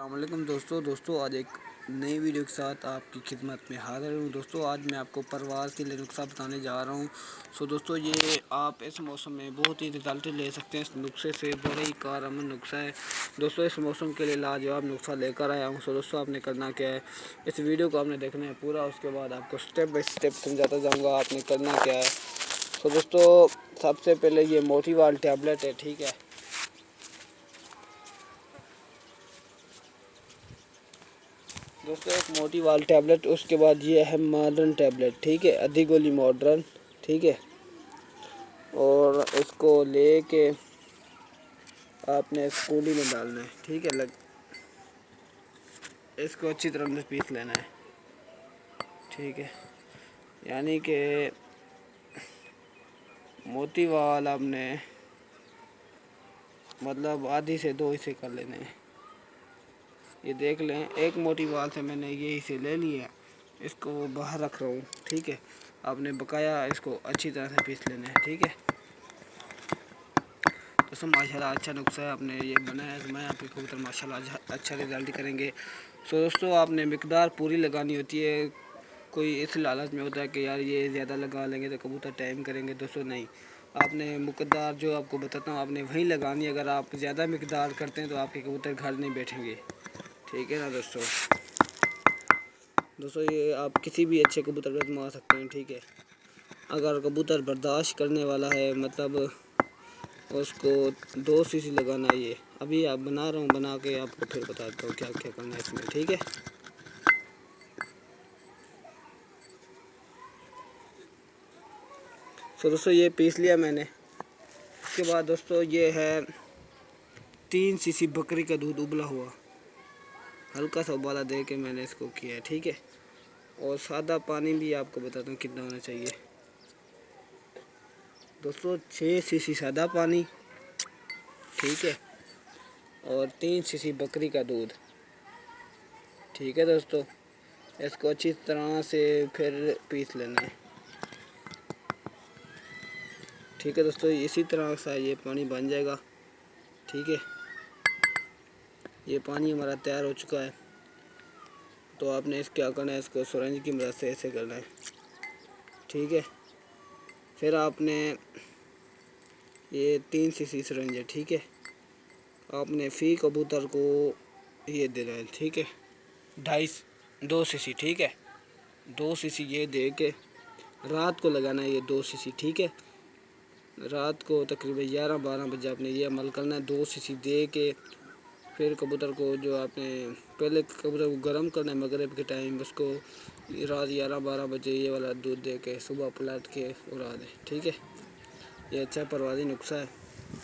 السلام علیکم دوستو آج ایک نئی ویڈیو کے ساتھ آپ کی خدمت میں حاضر ہوں۔ دوستو آج میں آپ کو پرواز کے لیے نسخہ بتانے جا رہا ہوں۔ دوستو یہ آپ اس موسم میں بہت ہی رزلٹ لے سکتے ہیں اس نسخے سے، بڑا ہی کارآمد نسخہ ہے دوستو۔ اس موسم کے لیے لاجواب نسخہ لے کر آیا ہوں۔ دوستو آپ نے کرنا کیا ہے، اس ویڈیو کو آپ نے دیکھنا ہے پورا، اس کے بعد آپ کو سٹیپ بائی سٹیپ سمجھاتا جاؤں گا آپ نے کرنا کیا ہے۔ دوستو سب سے پہلے یہ موٹی وال ٹیبلٹ ہے، ٹھیک ہے۔ دوستو ایک موٹی وال ٹیبلٹ، اس کے بعد یہ ہے ماڈرن ٹیبلٹ، ٹھیک ہے، آدھی گولی ماڈرن، ٹھیک ہے۔ اور اس کو لے کے آپ نے اس کولی میں ڈالنا ہے، ٹھیک ہے۔ اس کو اچھی طرح سے پیس لینا ہے، ٹھیک ہے۔ یعنی کہ موٹی وال آپ نے مطلب آدھی سے دو حصے کر لینے ہیں۔ یہ دیکھ لیں، ایک موٹی وال سے میں نے یہ حصے لے لیے، اس کو باہر رکھ رہا ہوں، ٹھیک ہے۔ آپ نے بقایا اس کو اچھی طرح سے پیس لینا ہے، ٹھیک ہے۔ تو ماشاءاللہ اچھا نسخہ ہے، آپ نے یہ بنایا ہے، میں آپ کے کبوتر ماشاءاللہ اچھا رزلٹ کریں گے۔ دوستو آپ نے مقدار پوری لگانی ہوتی ہے، کوئی اس لالچ میں ہوتا ہے کہ یار یہ زیادہ لگا لیں گے تو کبوتر ٹائم کریں گے، دوستو نہیں، آپ نے مقدار جو آپ کو بتاتا ہوں آپ نے وہیں لگانی ہے۔ اگر آپ زیادہ مقدار کرتے ہیں تو آپ کے کبوتر گھر نہیں بیٹھیں گے، ٹھیک ہے نا دوستو۔ یہ آپ کسی بھی اچھے کبوتر پہ آزما سکتے ہیں، ٹھیک ہے۔ اگر کبوتر برداشت کرنے والا ہے، مطلب اس کو 2 cc لگانا ہے، یہ ابھی آپ بنا رہا ہوں، بنا کے آپ کو پھر بتاتا ہوں کیا کیا کرنا ہے اس میں، ٹھیک ہے۔ دوستو یہ پیس لیا میں نے، اس کے بعد دوستو یہ ہے 3 cc بکری کا دودھ ابلا ہوا، ہلکا سا ابالا دے کے میں نے اس کو کیا ہے، ٹھیک ہے۔ اور سادہ پانی بھی آپ کو بتاتا ہوں کتنا ہونا چاہیے دوستو، 6 cc سادہ پانی، ٹھیک ہے، اور 3 cc بکری کا دودھ، ٹھیک ہے دوستو۔ اس کو اچھی طرح سے پھر پیس لینا ہے، ٹھیک ہے دوستو۔ اسی طرح سے یہ پانی بن جائے گا، ٹھیک ہے۔ یہ پانی ہمارا تیار ہو چکا ہے، تو آپ نے اس کیا کرنا ہے، اس کو سرنج کی مدد سے ایسے کرنا ہے، ٹھیک ہے۔ پھر آپ نے یہ 3 cc سرنج ہے، ٹھیک ہے، آپ نے فی کبوتر کو یہ دینا ہے، ٹھیک ہے، 2 cc، ٹھیک ہے، 2 cc یہ دے کے رات کو لگانا ہے، یہ 2 cc، ٹھیک ہے۔ رات کو تقریباً 11-12 بجے آپ نے یہ عمل کرنا ہے، 2 cc دے کے پھر کبوتر کو جو آپ نے پہلے کبوتر کو گرم کرنا ہے مغرب کے ٹائم، اس کو رات 11-12 بجے یہ والا دودھ دے کے صبح پلٹ کے اڑا دیں، ٹھیک ہے۔ یہ اچھا پروازی نسخہ ہے،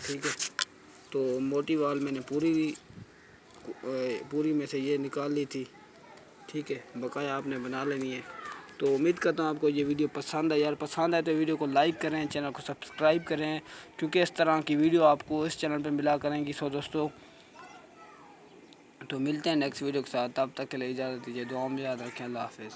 ٹھیک ہے۔ تو موٹی وال میں نے پوری میں سے یہ نکال لی تھی، ٹھیک ہے، بقایا آپ نے بنا لینی ہے۔ تو امید کرتا ہوں آپ کو یہ ویڈیو پسند ہے، پسند آئے تو ویڈیو کو لائک کریں، چینل کو سبسکرائب کریں، کیونکہ اس طرح کی ویڈیو آپ کو اس چینل پہ ملا کریں گی۔ دوستو تو ملتے ہیں نیکسٹ ویڈیو کے ساتھ، تب تک کے لیے اجازت دیجیے، دعاؤں میں یاد رکھیں، اللہ حافظ۔